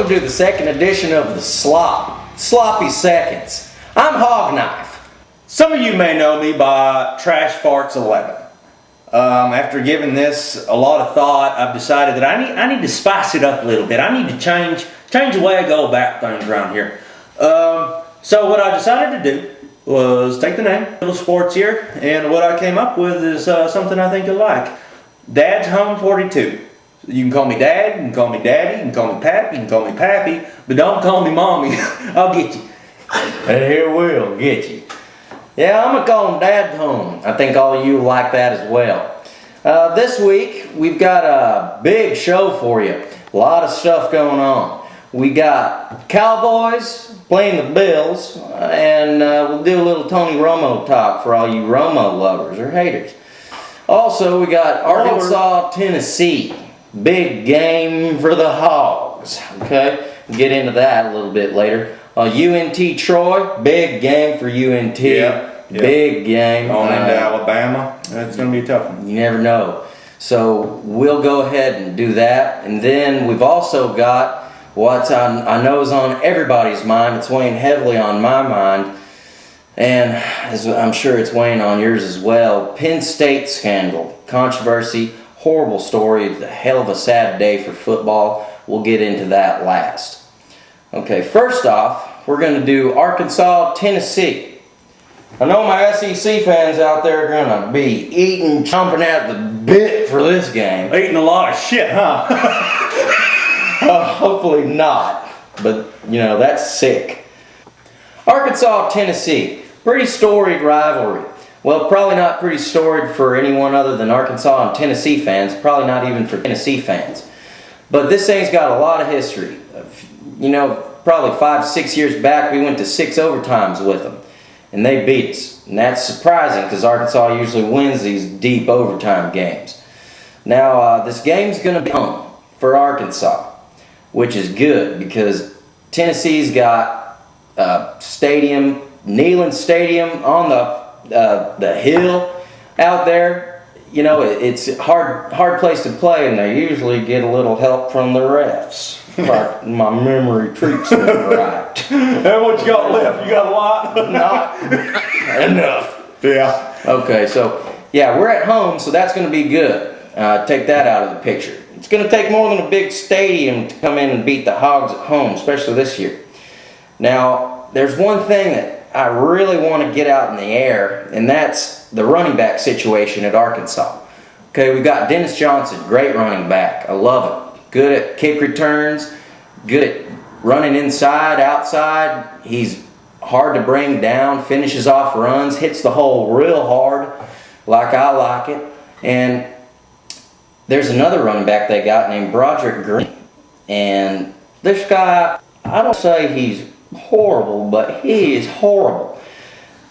welcome to the second edition of the Slop, Sloppy Seconds. I'm Hog Knife. Some of you may know me by Trash Farts 11. After giving this a lot of thought, I've decided that I need to spice it up a little bit. I need to change the way I go about things around here. So what I decided to do was take the name, Little Sports here, and what I came up with is something I think you'll like. Dad's Home 42. You can call me Dad, you can call me Daddy, you can call me Pappy, you can call me Pappy, but don't call me Mommy. I'll get you. And here we'll get you. Yeah, I'm gonna call him Dad's Home. I think all of you like that as well. This week we've got a big show for you. A lot of stuff going on. We got Cowboys playing the Bills, and we'll do a little Tony Romo talk for all you Romo lovers or haters. Also, we got Arkansas, Tennessee. Big game for the Hogs. Okay, we'll get into that a little bit later. UNT Troy, big game for UNT. Yep. Big game. On into Alabama. That's going to be a tough one. You never know. So we'll go ahead and do that. And then we've also got what I know is on everybody's mind. It's weighing heavily on my mind. And as I'm sure it's weighing on yours as well. Penn State scandal. Controversy. Horrible story. It's a hell of a sad day for football. We'll get into that last. Okay, first off, we're going to do Arkansas, Tennessee. I know my SEC fans out there are going to be eating, chomping at the bit for this game. Eating a lot of shit, huh? Hopefully not, but you know, that's sick. Arkansas, Tennessee. Pretty storied rivalry. Well, probably not pretty storied for anyone other than Arkansas and Tennessee fans. Probably not even for Tennessee fans. But this thing's got a lot of history. You know, probably 5-6 years back, we went to 6 overtimes with them. And they beat us. And that's surprising because Arkansas usually wins these deep overtime games. Now, this game's going to be home for Arkansas, which is good because Tennessee's got stadium, Neyland Stadium on the hill out there. You know, it's a hard place to play, and they usually get a little help from the refs. If my memory treats me right. And what you got left? You got a lot? Not enough. Yeah. Okay, so yeah, we're at home, so that's going to be good. Take that out of the picture. It's going to take more than a big stadium to come in and beat the Hogs at home, especially this year. Now, there's one thing that I really want to get out in the air, and that's the running back situation at Arkansas. Okay, we've got Dennis Johnson, great running back. I love him. Good at kick returns, good at running inside, outside. He's hard to bring down, finishes off runs, hits the hole real hard, like I like it. And there's another running back they got named Broderick Green. And this guy, I don't say he's horrible, but he is horrible.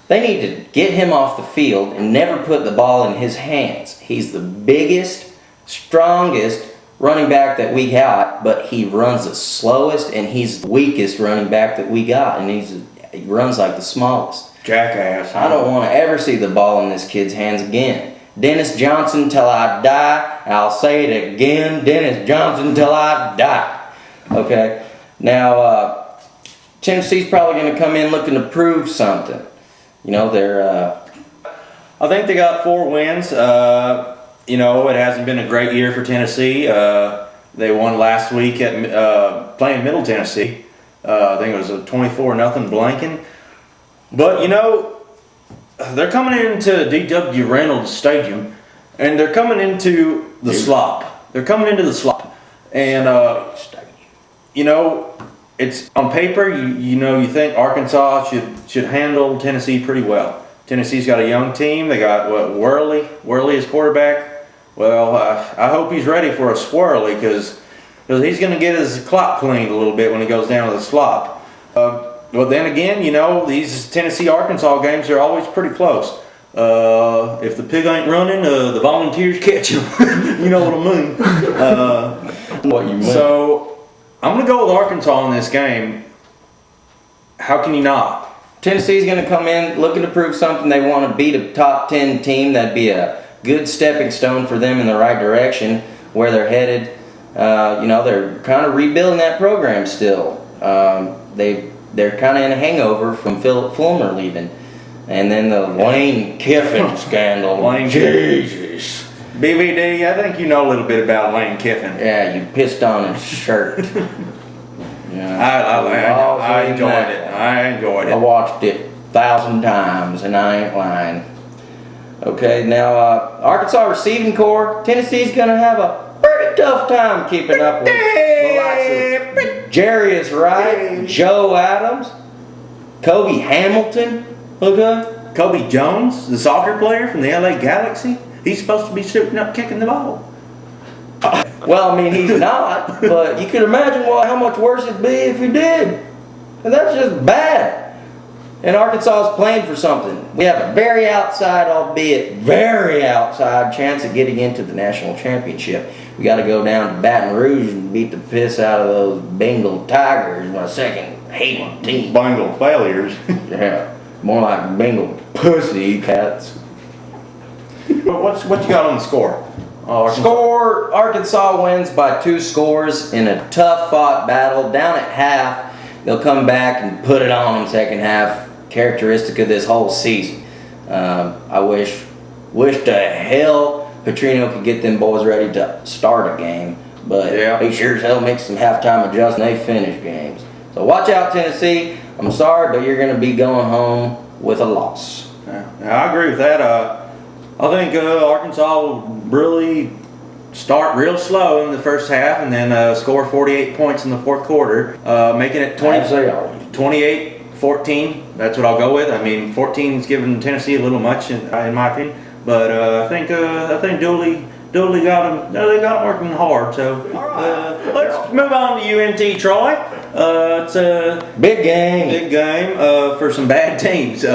They need to get him off the field and never put the ball in his hands. He's the biggest, strongest running back that we got, but he runs the slowest, and he's the weakest running back that we got, and he runs like the smallest. Jackass. Huh? I don't want to ever see the ball in this kid's hands again. Dennis Johnson till I die. I'll say it again. Dennis Johnson till I die. Okay. Now, Tennessee's probably going to come in looking to prove something. You know, they're... I think they got 4 wins. You know, it hasn't been a great year for Tennessee. They won last week at playing Middle Tennessee. I think it was a 24-0 blanking. But, you know, they're coming into D.W. Reynolds Stadium, and they're coming into the Slop. They're coming into the Slop. And, you know, it's on paper, you think Arkansas should handle Tennessee pretty well. Tennessee's got a young team. They got, Worley is quarterback. Well, I hope he's ready for a swirly because he's going to get his clock cleaned a little bit when he goes down to the Slop. But then again, you know, these Tennessee-Arkansas games are always pretty close. If the pig ain't running, the volunteers catch him. You know what I mean? What you mean. So, I'm going to go with Arkansas in this game. How can you not? Tennessee's going to come in looking to prove something. They want to beat a top 10 team. That'd be a good stepping stone for them in the right direction, where they're headed. They're kind of rebuilding that program still. They're kind of in a hangover from Philip Fulmer leaving, and then the Lane Kiffin scandal. Lane Jesus. BVD, I think you know a little bit about Lane Kiffin. Yeah, you pissed on his shirt. I enjoyed it. I enjoyed it. I watched it 1,000 times, and I ain't lying. Okay, now Arkansas receiving corps. Tennessee's gonna have a pretty tough time keeping up with the likes of Jarius Wright, Joe Adams, Kobe Hamilton. Okay, Kobe Jones, the soccer player from the LA Galaxy. He's supposed to be shooting up, kicking the ball. Well, I mean, he's not, but you can imagine how much worse it'd be if he did. And that's just bad. And Arkansas is playing for something. We have a very outside, albeit very outside, chance of getting into the national championship. We got to go down to Baton Rouge and beat the piss out of those Bengal Tigers, my second hated team. Bengal failures. Yeah, more like Bengal pussy cats. What you got on the score? Score, Arkansas wins by 2 scores in a tough fought battle. Down at half, they'll come back and put it on them second half. Characteristic of this whole season. I wish to hell Petrino could get them boys ready to start a game, but he sure as hell makes some halftime adjustments and they finish games. So watch out, Tennessee. I'm sorry, but you're going to be going home with a loss. Yeah, I agree with that. I think Arkansas will really start real slow in the first half and then score 48 points in the fourth quarter, making it 28-14. That's what I'll go with. I mean, 14 is giving Tennessee a little much in my opinion, but I think Dooley got them working hard. So let's move on to UNT Troy. It's a big game. Big game for some bad teams.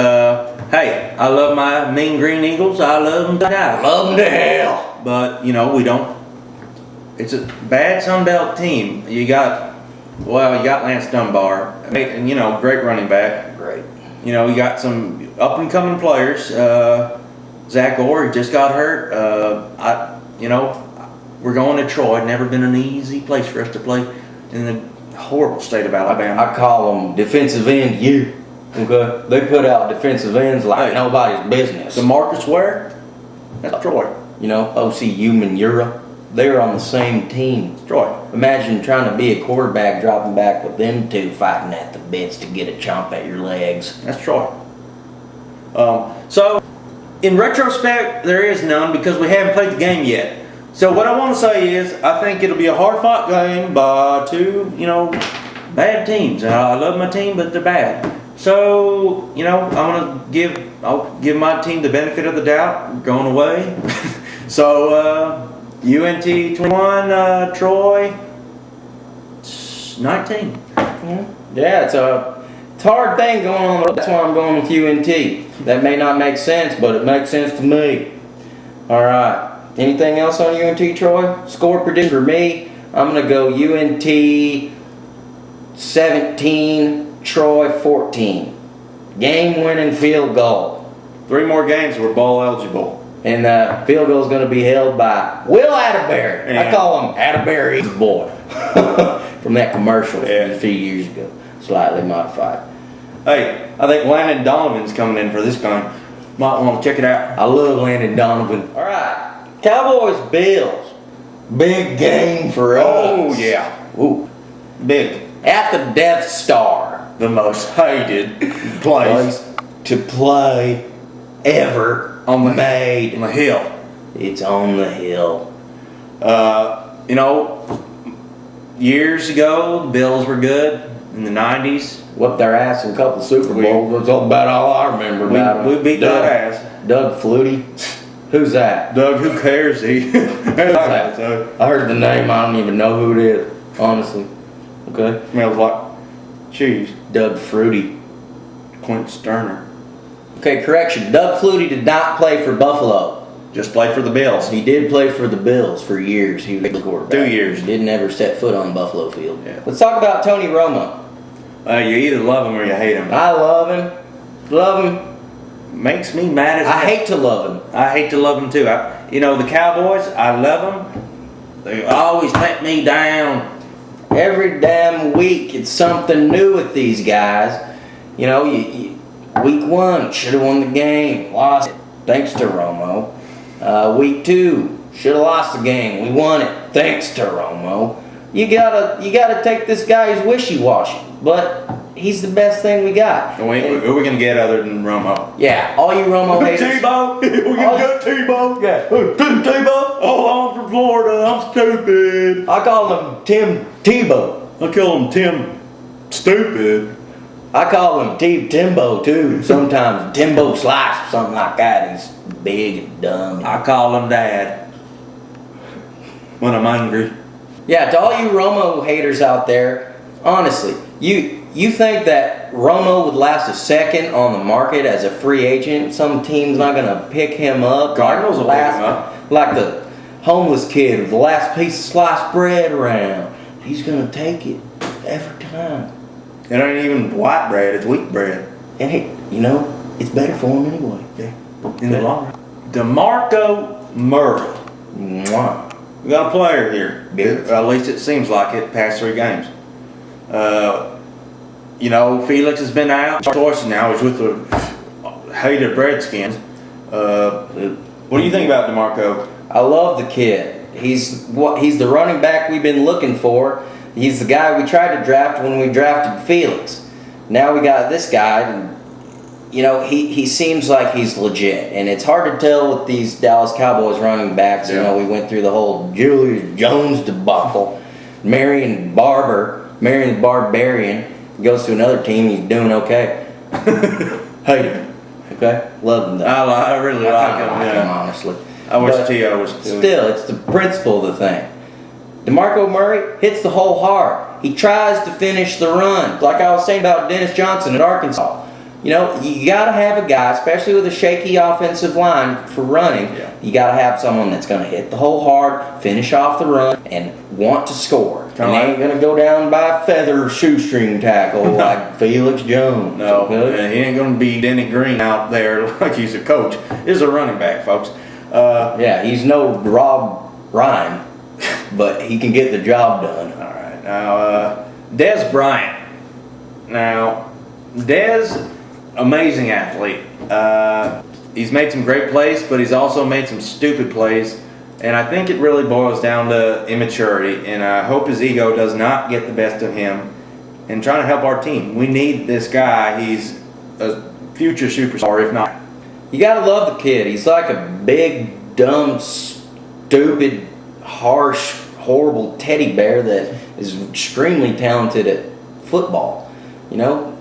Hey, I love my Mean Green Eagles. I love them to die. Love them to hell. But, we don't. It's a bad Sun Belt team. You got Lance Dunbar. And, great running back. Great. You got some up-and-coming players. Zach Orr just got hurt. We're going to Troy. Never been an easy place for us to play in the horrible state of Alabama. I call them defensive end you. Okay, they put out defensive ends like nobody's business. So Marcus Ware, that's Troy. OC Manura, they're on the same team. It's Troy. Imagine trying to be a quarterback, dropping back with them two fighting at the bits to get a chomp at your legs. That's Troy. So, in retrospect, there is none because we haven't played the game yet. So what I want to say is, I think it'll be a hard-fought game by 2, bad teams. I love my team, but they're bad. So, I'll give my team the benefit of the doubt, going away. So, UNT 21, Troy 19. Yeah, it's a hard thing going on. That's why I'm going with UNT. That may not make sense, but it makes sense to me. All right. Anything else on UNT, Troy? Score prediction for me, I'm going to go UNT 17. Troy 14. Game-winning field goal. 3 more games we're bowl eligible. And the field goal is going to be held by Will Atterbury. I call him Atterbury's boy. From that commercial a few years ago. Slightly modified. Hey, I think Landon Donovan's coming in for this game. Might want to check it out. I love Landon Donovan. All right. Cowboys Bills. Big game for us. Oh, yeah. Ooh. Big. At the Death Star. The most hated place to play ever on the hill. It's on the hill. Years ago, the Bills were good in the 90s. Whooped their ass in a couple Super Bowls. That's about all I remember about them. We beat their ass. Doug Flutie. Who's that? Doug, who cares? Who's that? I heard the name. I don't even know who it is, honestly. Okay. Smells like cheese. Doug Flutie. Clint Sterner. Okay, correction. Doug Flutie did not play for Buffalo. Just played for the Bills. He did play for the Bills for years. He was the quarterback. 2 years. He didn't ever set foot on Buffalo field. Yeah. Let's talk about Tony Romo. You either love him or you hate him. I love him. Love him. Makes me mad as I hate to love him. I hate to love him too. The Cowboys, I love them. They always let me down. Every damn week, it's something new with these guys. You know, week 1 should have won the game, lost it, thanks to Romo. Week 2 should have lost the game, we won it, thanks to Romo. You gotta take this guy who's wishy-washy, but he's the best thing we got. Who are we gonna get other than Romo? Yeah, all you Romo haters. Tebow. We're gonna get Tebow. Yeah. Tebow. Oh, I'm from Florida. I'm stupid. I call him Tim Tebow. I call him Tim Stupid. I call him Timbo too. Sometimes Timbo Slice or something like that. He's big and dumb. I call him Dad when I'm angry. Yeah, to all you Romo haters out there, honestly, you think that Romo would last a second on the market as a free agent? Some team's not gonna pick him up. Cardinals will pick him up. Like the homeless kid with the last piece of sliced bread around. He's gonna take it every time. It ain't even white bread, it's wheat bread. And hey, you know, it's better for him anyway. Yeah. In the long run. DeMarco Murray. Mwah. We got a player here. Good. At least it seems like it, past 3 games. You know, Felix has been out. Choice now is with the hated Redskins. What do you think about DeMarco? I love the kid. He's the running back we've been looking for. He's the guy we tried to draft when we drafted Felix. Now we got this guy, and you know, he seems like he's legit. And it's hard to tell with these Dallas Cowboys running backs. Yeah. You know, we went through the whole Julius Jones debacle. Marion the Barbarian, goes to another team, he's doing okay. Hate him. Okay? Love him though. I really like him. him, honestly. I wish But T.O. was still, it's the principle of the thing. DeMarco Murray hits the hole hard. He tries to finish the run. Like I was saying about Dennis Johnson at Arkansas. You know, you got to have a guy, especially with a shaky offensive line for running, you got to have someone that's going to hit the hole hard, finish off the run, and want to score. And they ain't going to go down by a feather shoestring tackle like Felix Jones. No, okay? he ain't going to be Denny Green out there like he's a coach. He's a running back, folks. Yeah, he's no Rob Ryan, but he can get the job done. All right. Now, Dez Bryant. Now, Dez, amazing athlete. He's made some great plays, but he's also made some stupid plays. And I think it really boils down to immaturity. And I hope his ego does not get the best of him in trying to help our team. We need this guy. He's a future superstar, if not. You gotta love the kid. He's like a big, dumb, stupid, harsh, horrible teddy bear that is extremely talented at football. You know,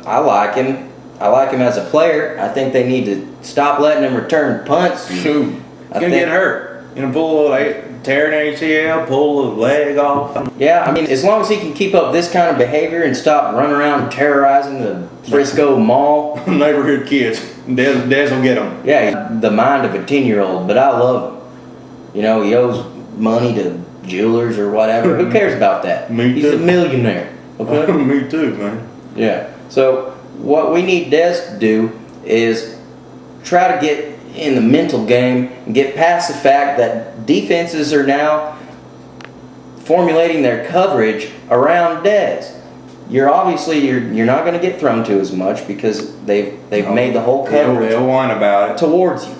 I like him. I like him as a player. I think they need to stop letting him return punts. Shoot, he's gonna get hurt. You know, tear an ACL, pull a leg off. Yeah, I mean, as long as he can keep up this kind of behavior and stop running around terrorizing the Frisco Mall. Neighborhood kids. Dez will get them. Yeah, the mind of a 10-year-old, but I love him. You know, he owes money to jewelers or whatever. Who cares about that? He's a millionaire. Okay? Me too, man. Yeah. So what we need Dez to do is try to get in the mental game and get past the fact that defenses are now formulating their coverage around Dez. You're not going to get thrown to as much because they've made the whole coverage They'll whine about it towards you.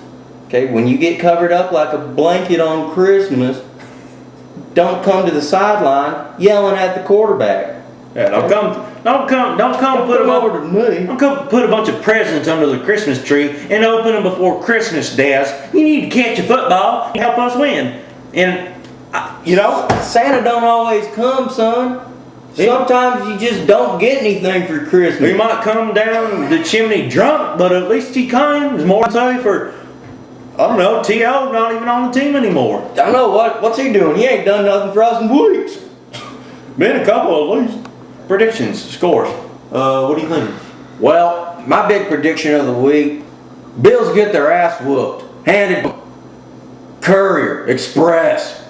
Okay, when you get covered up like a blanket on Christmas, don't come to the sideline yelling at the quarterback. Yeah, don't come put them over to me. Don't come put a bunch of presents under the Christmas tree and open them before Christmas, Dez. You need to catch a football and help us win. And you know, Santa don't always come, son. Sometimes you just don't get anything for Christmas. he might come down the chimney drunk, but at least he comes. More say for, I don't know, T.O. not even on the team anymore. I don't know what's he doing. He ain't done nothing for us in weeks. Been a couple at least. Predictions, scores. What do you think? Well, my big prediction of the week: Bills get their ass whooped. Handed courier, express.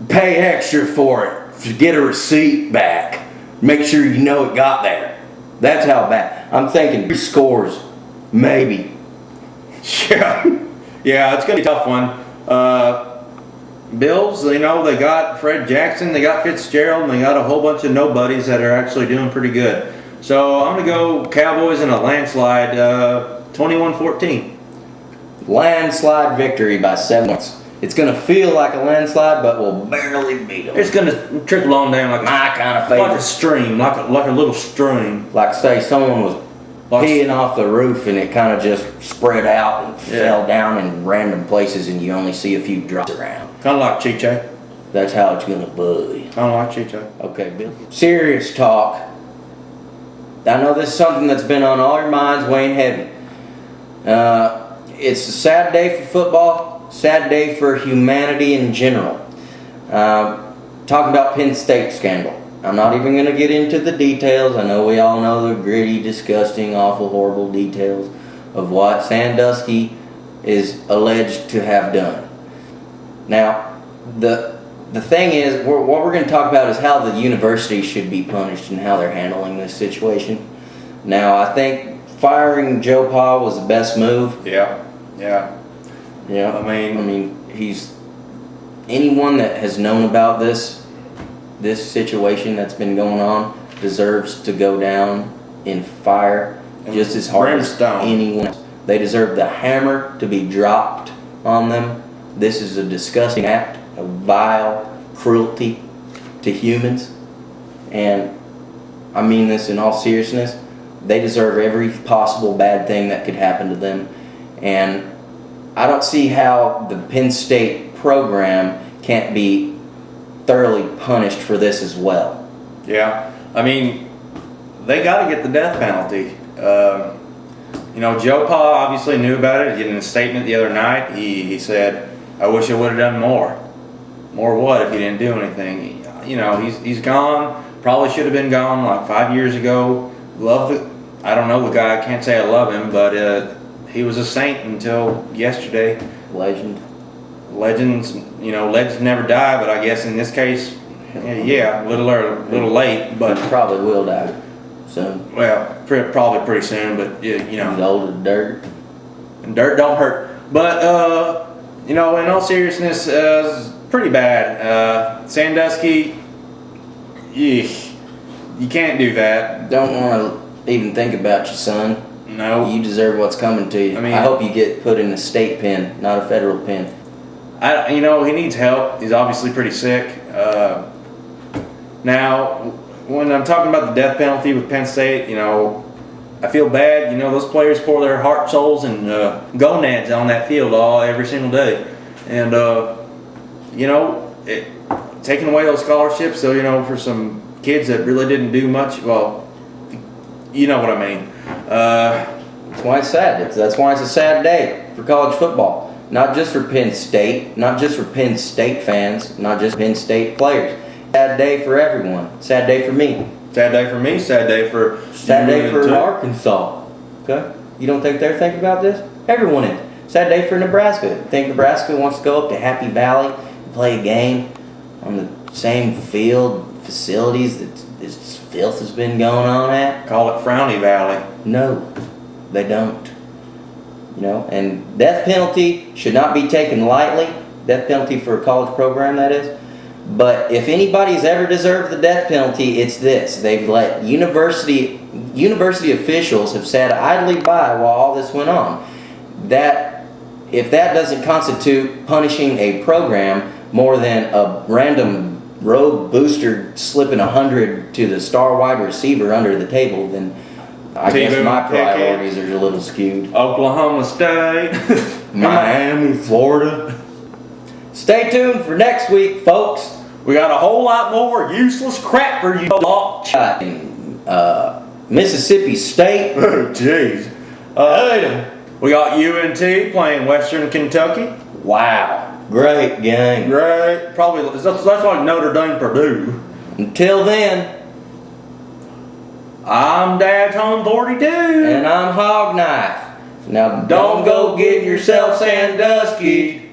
Pay extra for it. Get a receipt back. Make sure you know it got there. That's how bad. I'm thinking 3 scores, maybe. Yeah, it's gonna be a tough one. Bills, you know, they got Fred Jackson, they got Fitzgerald, and they got a whole bunch of nobodies that are actually doing pretty good. So I'm going to go Cowboys in a landslide, 21-14. Landslide victory by 7 points. It's going to feel like a landslide, but we'll barely beat them. It's going to trickle on down like My kind of favorite. like a stream, like a little stream. Like say someone was peeing off the roof and it kind of just spread out and fell down in random places and you only see a few drops around. Kind of like Chiche. That's how it's going to be. Kind of like Chiche. Okay, Bill. Serious talk. I know this is something that's been on all your minds weighing heavy. It's a sad day for football, sad day for humanity in general. Talking about Penn State scandal. I'm not even going to get into the details. I know we all know the gritty, disgusting, awful, horrible details of what Sandusky is alleged to have done. Now, the thing is, what we're going to talk about is how the university should be punished and how they're handling this situation. Now, I think firing Joe Pa was the best move. Yeah. I mean, he's anyone that has known about this situation that's been going on deserves to go down in fire just as hard as anyone else. They deserve the hammer to be dropped on them. This is a disgusting act of vile cruelty to humans, and I mean this in all seriousness. They deserve every possible bad thing that could happen to them, and I don't see how the Penn State program can't be thoroughly punished for this as well. Yeah, I mean, they got to get the death penalty. You know, Joe Pa obviously knew about it. In a statement the other night, he said, "I wish I would have done more." More what if he didn't do anything? You know, he's gone. Probably should have been gone like 5 years ago. I don't know the guy. I can't say I love him, but he was a saint until yesterday. Legend. Legends, you know, legends never die, but I guess in this case, yeah, a little late, but Probably will die soon. well, probably pretty soon. But you know, He's old as dirt. and dirt don't hurt. But you know, in all seriousness, it's pretty bad. Sandusky, you can't do that. Don't want to even think about you, son. No, You deserve what's coming to you. I mean- I hope you get put in a state pen, not a federal pen. you know, he needs help. He's obviously pretty sick. Now, when I'm talking about the death penalty with Penn State, you know, I feel bad. You know, those players pour their heart, souls, and gonads on that field every single day, and you know, taking away those scholarships. So you know, for some kids that really didn't do much, well, you know what I mean. That's why it's sad. That's why it's a sad day for college football. Not just for Penn State, not just for Penn State fans, not just Penn State players. Sad day for everyone. Sad day for me. Sad day for me. Sad day for Sad day for UNT. Arkansas. Okay? You don't think they're thinking about this? Everyone is. Sad day for Nebraska. Think Nebraska wants to go up to Happy Valley and play a game on the same field, facilities that this filth has been going on at? Call it Frowny Valley. No, they don't. You know, and death penalty should not be taken lightly. Death penalty for a college program, that is. But if anybody's ever deserved the death penalty, it's this. They've let university officials have sat idly by while all this went on. That if that doesn't constitute punishing a program more than a random rogue booster slipping 100 to the star wide receiver under the table, then I guess my priorities are a little skewed. Oklahoma State. Miami, Florida. Stay tuned for next week, folks. We got a whole lot more useless crap for you lot. Mississippi State. Oh, jeez. We got UNT playing Western Kentucky. Wow, great game. Great. Probably that's like Notre Dame, Purdue. Until then, I'm Dad's Home 42. and I'm Hog Knife. Now don't go getting yourself Sandusky.